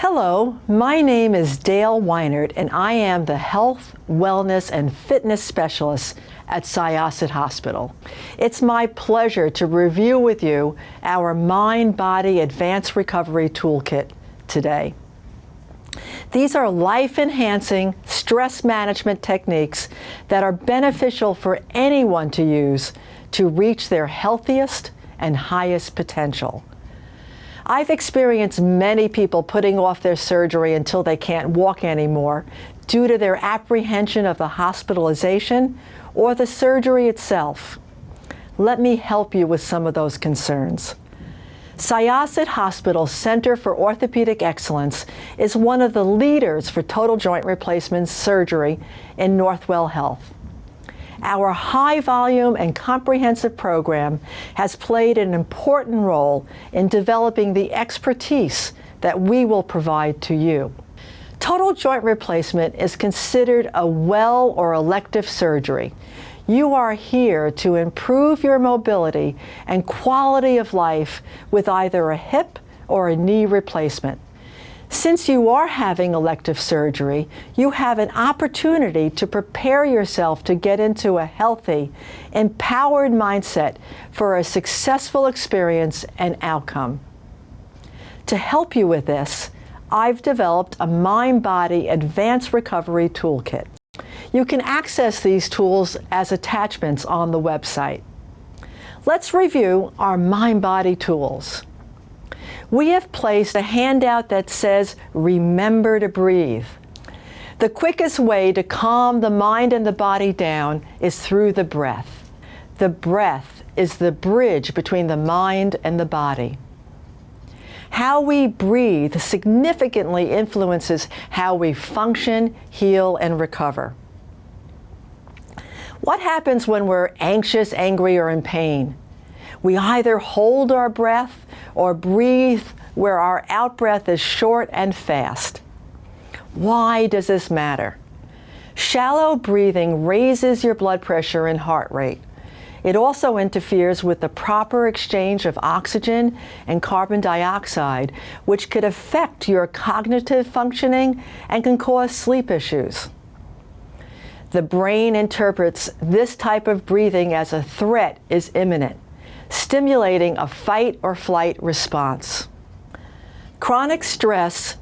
Hello, my name is Dale Weinert, and I am the Health, Wellness, and Fitness Specialist at Syosset Hospital. It's my pleasure to review with you our Mind-Body Advanced Recovery Toolkit today. These are life-enhancing stress management techniques that are beneficial for anyone to use to reach their healthiest and highest potential. I've experienced many people putting off their surgery until they can't walk anymore due to their apprehension of the hospitalization or the surgery itself. Let me help you with some of those concerns. Syosset Hospital's Center for Orthopedic Excellence is one of the leaders for total joint replacement surgery in Northwell Health. Our high-volume and comprehensive program has played an important role in developing the expertise that we will provide to you. Total joint replacement is considered a well or elective surgery. You are here to improve your mobility and quality of life with either a hip or a knee replacement. Since you are having elective surgery, you have an opportunity to prepare yourself to get into a healthy, empowered mindset for a successful experience and outcome. To help you with this, I've developed a Mind-Body Advanced Recovery Toolkit. You can access these tools as attachments on the website. Let's review our Mind-Body tools. We have placed a handout that says, "Remember to breathe." The quickest way to calm the mind and the body down is through the breath. The breath is the bridge between the mind and the body. How we breathe significantly influences how we function, heal, and recover. What happens when we're anxious, angry, or in pain? We either hold our breath or breathe where our out-breath is short and fast. Why does this matter? Shallow breathing raises your blood pressure and heart rate. It also interferes with the proper exchange of oxygen and carbon dioxide, which could affect your cognitive functioning and can cause sleep issues. The brain interprets this type of breathing as a threat is imminent, stimulating a fight or flight response. Chronic stress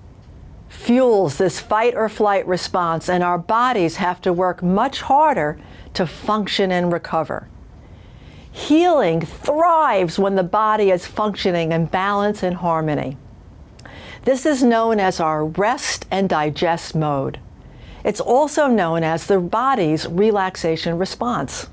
fuels this fight or flight response, and our bodies have to work much harder to function and recover. Healing thrives when the body is functioning in balance and harmony. This is known as our rest and digest mode. It's also known as the body's relaxation response.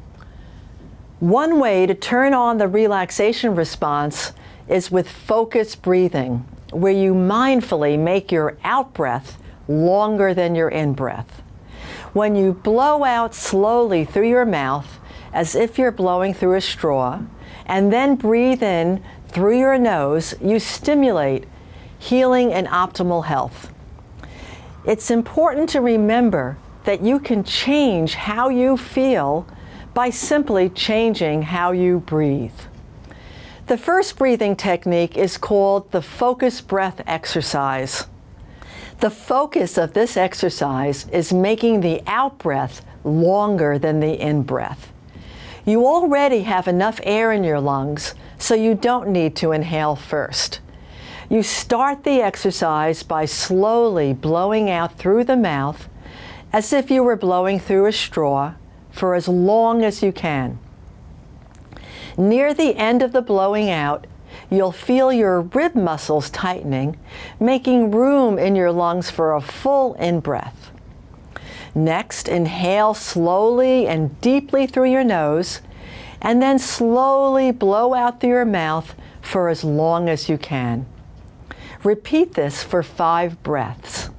One way to turn on the relaxation response is with focused breathing, where you mindfully make your out-breath longer than your in-breath. When you blow out slowly through your mouth, as if you're blowing through a straw, and then breathe in through your nose, you stimulate healing and optimal health. It's important to remember that you can change how you feel by simply changing how you breathe. The first breathing technique is called the focused breath exercise. The focus of this exercise is making the out-breath longer than the in-breath. You already have enough air in your lungs, so you don't need to inhale first. You start the exercise by slowly blowing out through the mouth as if you were blowing through a straw for as long as you can. Near the end of the blowing out, you'll feel your rib muscles tightening, making room in your lungs for a full in-breath. Next, inhale slowly and deeply through your nose, and then slowly blow out through your mouth for as long as you can. Repeat this for 5 breaths.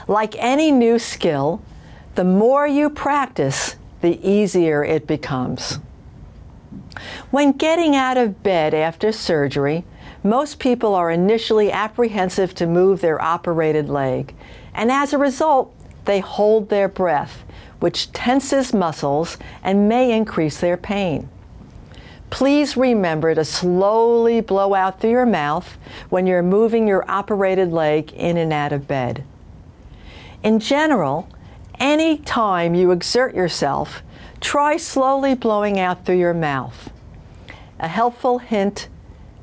Like any new skill, the more you practice, the easier it becomes. When getting out of bed after surgery, most people are initially apprehensive to move their operated leg, and as a result, they hold their breath, which tenses muscles and may increase their pain. Please remember to slowly blow out through your mouth when you're moving your operated leg in and out of bed. In general, any time you exert yourself, try slowly blowing out through your mouth. A helpful hint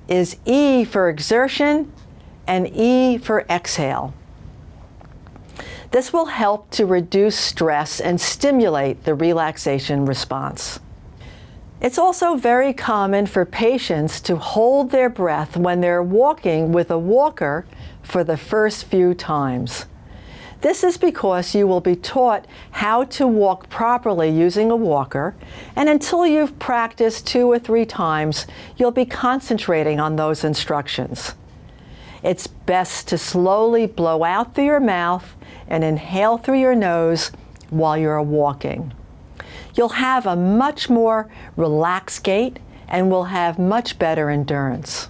is E for exertion and E for exhale. This will help to reduce stress and stimulate the relaxation response. It's also very common for patients to hold their breath when they're walking with a walker for the first few times. This is because you will be taught how to walk properly using a walker, and until you've practiced 2 or 3 times, you'll be concentrating on those instructions. It's best to slowly blow out through your mouth and inhale through your nose while you're walking. You'll have a much more relaxed gait and will have much better endurance.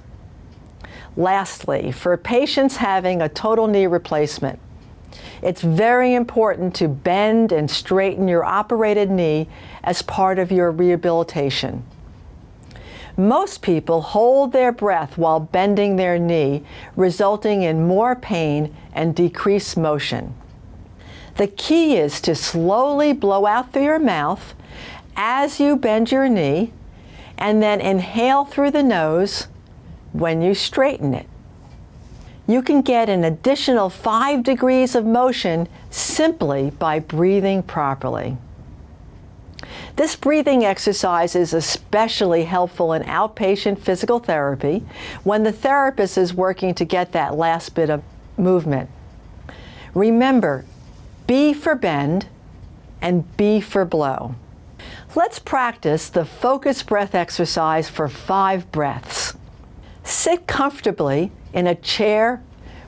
Lastly, for patients having a total knee replacement, it's very important to bend and straighten your operated knee as part of your rehabilitation. Most people hold their breath while bending their knee, resulting in more pain and decreased motion. The key is to slowly blow out through your mouth as you bend your knee, and then inhale through the nose when you straighten it. You can get an additional 5 degrees of motion simply by breathing properly. This breathing exercise is especially helpful in outpatient physical therapy when the therapist is working to get that last bit of movement. Remember, B for bend and B for blow. Let's practice the focused breath exercise for 5 breaths. Sit comfortably in a chair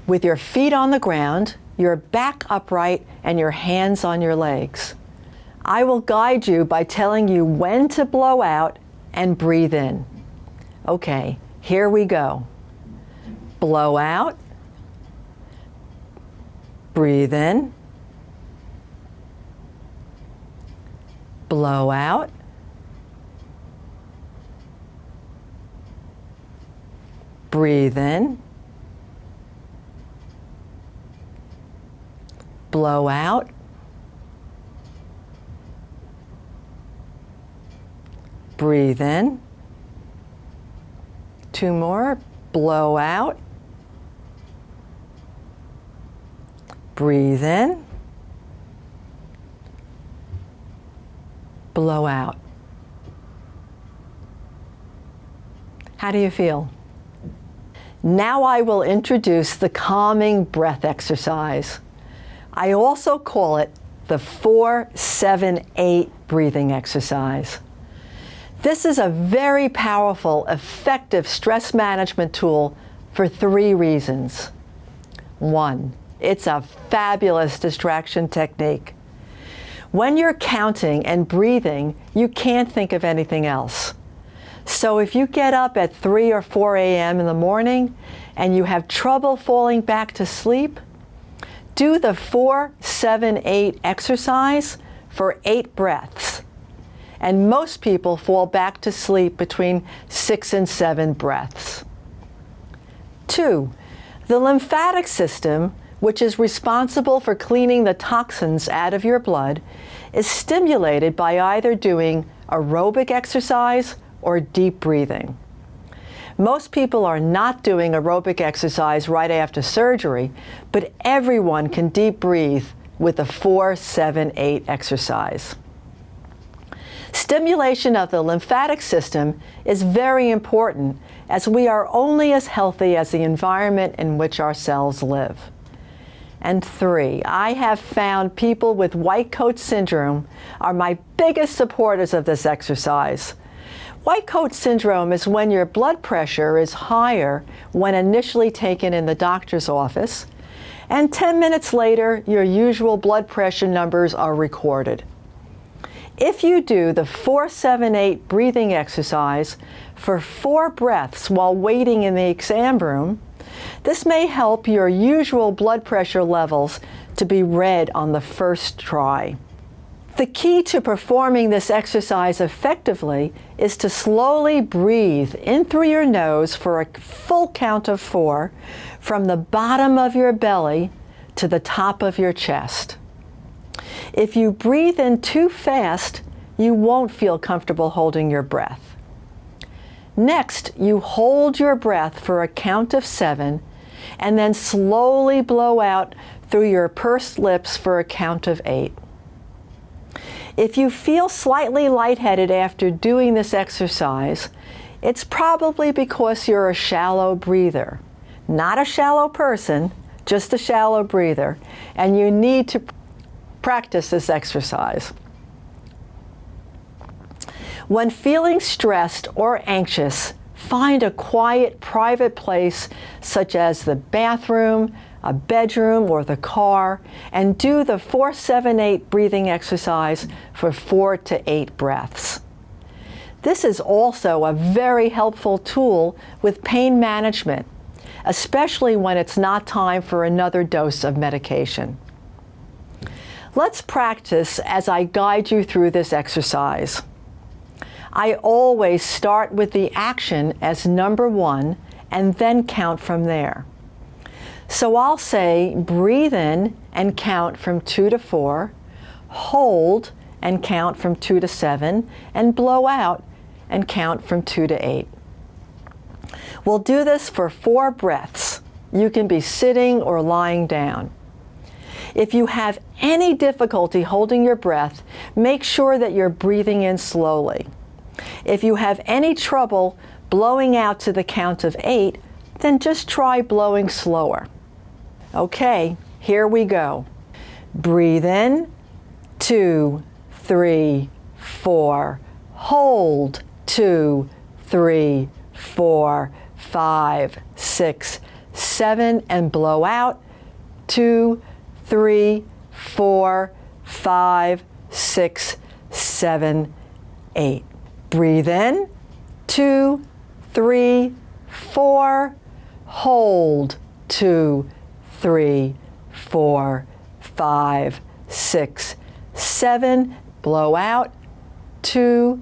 with your feet on the ground, your back upright, and your hands on your legs. I will guide you by telling you when to blow out and breathe in. Okay, here we go. Blow out, breathe in, blow out, breathe in, blow out, breathe in. 2 more, blow out, breathe in, blow out. How do you feel? Now I will introduce the calming breath exercise. I also call it the 4-7-8 breathing exercise. This is a very powerful, effective stress management tool for 3 reasons. 1, it's a fabulous distraction technique. When you're counting and breathing, you can't think of anything else. So if you get up at 3 or 4 a.m. in the morning and you have trouble falling back to sleep, do the 4-7-8 exercise for 8 breaths. And most people fall back to sleep between 6 and 7 breaths. 2, the lymphatic system, which is responsible for cleaning the toxins out of your blood, is stimulated by either doing aerobic exercise or deep breathing. Most people are not doing aerobic exercise right after surgery, but everyone can deep breathe with the 4-7-8 exercise. Stimulation of the lymphatic system is very important, as we are only as healthy as the environment in which our cells live. And 3, I have found people with white coat syndrome are my biggest supporters of this exercise. White coat syndrome is when your blood pressure is higher when initially taken in the doctor's office, and 10 minutes later, your usual blood pressure numbers are recorded. If you do the 4-7-8 breathing exercise for 4 breaths while waiting in the exam room, this may help your usual blood pressure levels to be read on the first try. The key to performing this exercise effectively is to slowly breathe in through your nose for a full count of 4 from the bottom of your belly to the top of your chest. If you breathe in too fast, you won't feel comfortable holding your breath. Next, you hold your breath for a count of 7 and then slowly blow out through your pursed lips for a count of 8. If you feel slightly lightheaded after doing this exercise, it's probably because you're a shallow breather. Not a shallow person, just a shallow breather, and you need to practice this exercise. When feeling stressed or anxious, find a quiet, private place such as the bathroom, a bedroom, or the car, and do the 4-7-8 breathing exercise for 4 to 8 breaths. This is also a very helpful tool with pain management, especially when it's not time for another dose of medication. Let's practice as I guide you through this exercise. I always start with the action as number 1 and then count from there. So I'll say breathe in and count from 2 to 4, hold and count from 2 to 7, and blow out and count from 2 to 8. We'll do this for 4 breaths. You can be sitting or lying down. If you have any difficulty holding your breath, make sure that you're breathing in slowly. If you have any trouble blowing out to the count of 8, then just try blowing slower. Okay, here we go. Breathe in, 2, 3, 4. Hold, 2, 3, 4, 5, 6, 7, and blow out, 2, 3, 4, 5, 6, 7, 8. Breathe in, 2, 3, 4. Hold, 2, 3, 4, 5, 6, 7. Blow out, 2,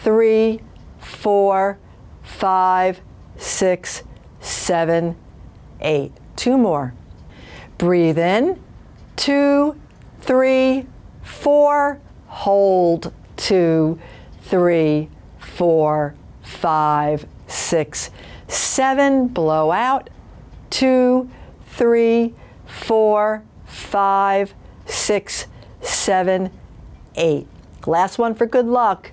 3, 4, 5, 6, 7, 8. 2 more. Breathe in, 2, 3, 4. Hold, 2, 3, 4, 5, 6, 7. Blow out, 2, 3, 4, 5, 6, 7, 8. Last one for good luck.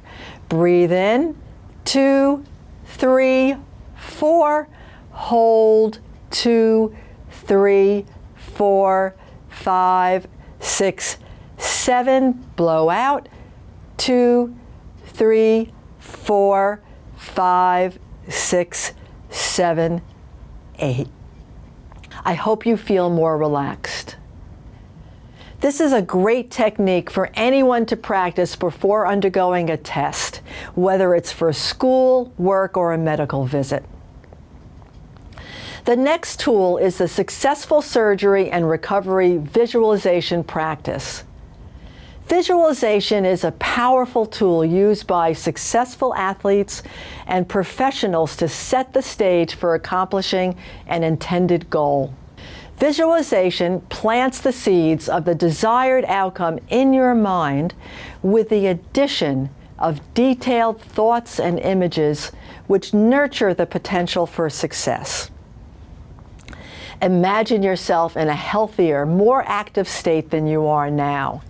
Breathe in, 2, 3, 4. Hold, 2, 3, 4, 5, 6, 7. Blow out, 2, 3, 4, 5, 6, 7, 8. I hope you feel more relaxed. This is a great technique for anyone to practice before undergoing a test, whether it's for school, work, or a medical visit. The next tool is the successful surgery and recovery visualization practice. Visualization is a powerful tool used by successful athletes and professionals to set the stage for accomplishing an intended goal. Visualization plants the seeds of the desired outcome in your mind with the addition of detailed thoughts and images which nurture the potential for success. Imagine yourself in a healthier, more active state than you are now.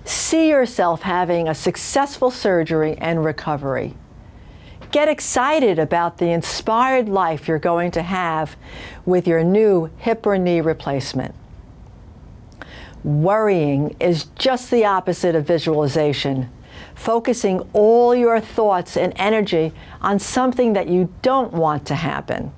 See yourself having a successful surgery and recovery. Get excited about the inspired life you're going to have with your new hip or knee replacement. Worrying is just the opposite of visualization, focusing all your thoughts and energy on something that you don't want to happen.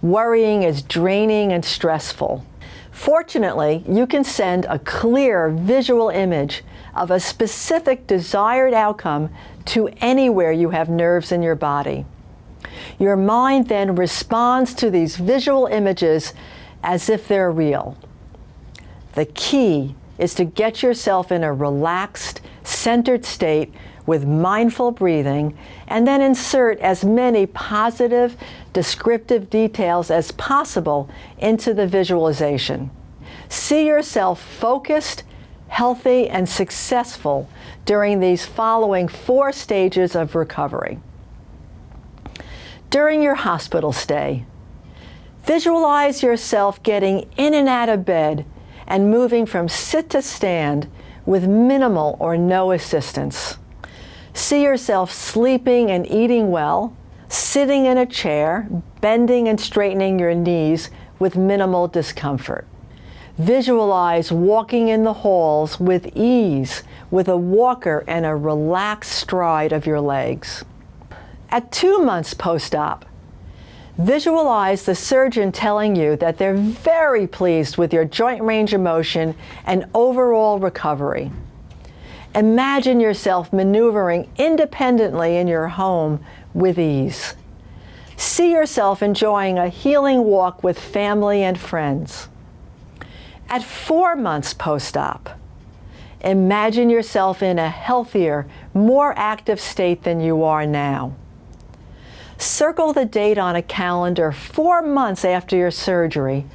Worrying is draining and stressful. Fortunately, you can send a clear visual image of a specific desired outcome to anywhere you have nerves in your body. Your mind then responds to these visual images as if they're real. The key is to get yourself in a relaxed, centered state with mindful breathing, and then insert as many positive, descriptive details as possible into the visualization. See yourself focused, healthy, and successful during these following 4 stages of recovery. During your hospital stay, visualize yourself getting in and out of bed and moving from sit to stand with minimal or no assistance. See yourself sleeping and eating well, sitting in a chair, bending and straightening your knees with minimal discomfort. Visualize walking in the halls with ease, with a walker and a relaxed stride of your legs. At 2 months post-op, visualize the surgeon telling you that they're very pleased with your joint range of motion and overall recovery. Imagine yourself maneuvering independently in your home with ease. See yourself enjoying a healing walk with family and friends. At 4 months post-op, imagine yourself in a healthier, more active state than you are now. Circle the date on a calendar 4 months after your surgery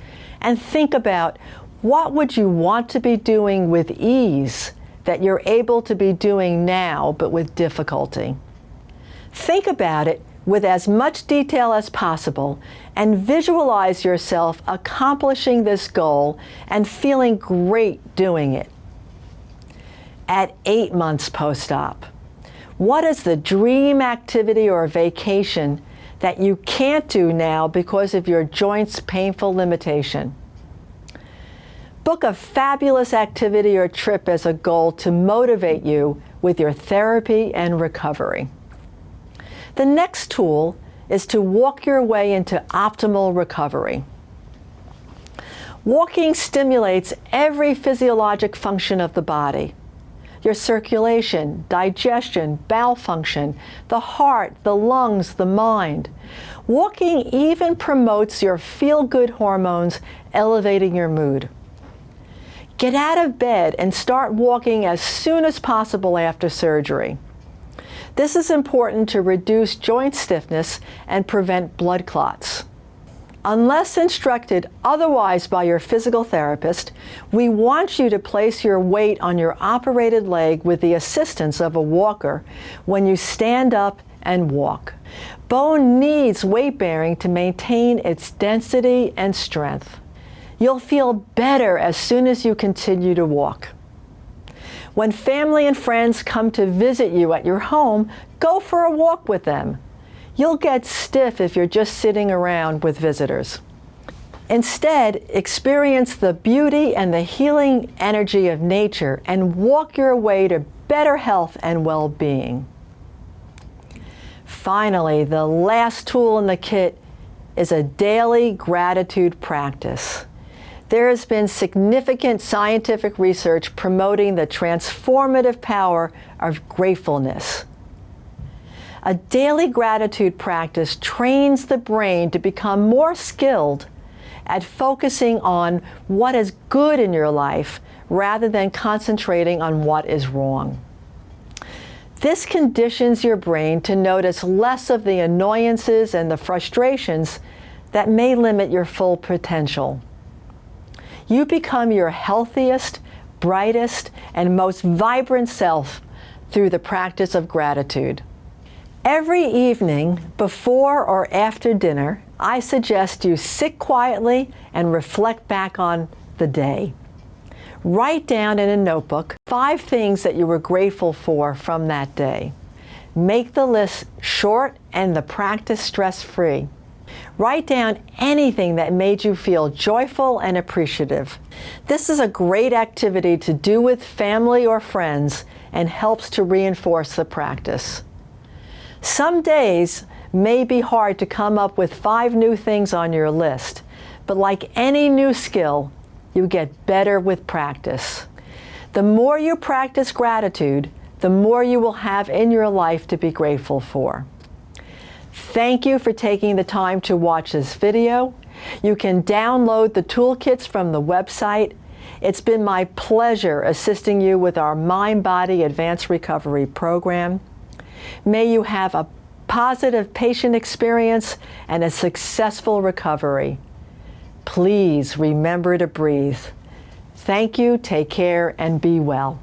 and think about what would you want to be doing with ease that you're able to be doing now but with difficulty. Think about it with as much detail as possible and visualize yourself accomplishing this goal and feeling great doing it. At 8 months post-op, what is the dream activity or vacation that you can't do now because of your joint's painful limitation? Book a fabulous activity or trip as a goal to motivate you with your therapy and recovery. The next tool is to walk your way into optimal recovery. Walking stimulates every physiologic function of the body. Your circulation, digestion, bowel function, the heart, the lungs, the mind. Walking even promotes your feel-good hormones, elevating your mood. Get out of bed and start walking as soon as possible after surgery. This is important to reduce joint stiffness and prevent blood clots. Unless instructed otherwise by your physical therapist, we want you to place your weight on your operated leg with the assistance of a walker when you stand up and walk. Bone needs weight bearing to maintain its density and strength. You'll feel better as soon as you continue to walk. When family and friends come to visit you at your home, go for a walk with them. You'll get stiff if you're just sitting around with visitors. Instead, experience the beauty and the healing energy of nature and walk your way to better health and well-being. Finally, the last tool in the kit is a daily gratitude practice. There has been significant scientific research promoting the transformative power of gratefulness. A daily gratitude practice trains the brain to become more skilled at focusing on what is good in your life rather than concentrating on what is wrong. This conditions your brain to notice less of the annoyances and the frustrations that may limit your full potential. You become your healthiest, brightest, and most vibrant self through the practice of gratitude. Every evening, before or after dinner, I suggest you sit quietly and reflect back on the day. Write down in a notebook 5 things that you were grateful for from that day. Make the list short and the practice stress-free. Write down anything that made you feel joyful and appreciative. This is a great activity to do with family or friends and helps to reinforce the practice. Some days may be hard to come up with 5 new things on your list, but like any new skill, you get better with practice. The more you practice gratitude, the more you will have in your life to be grateful for. Thank you for taking the time to watch this video. You can download the toolkits from the website It's been my pleasure assisting you with our Mind-Body Advanced Recovery program. May you have a positive patient experience and a successful recovery. Please remember to breathe. Thank you, take care, and be well.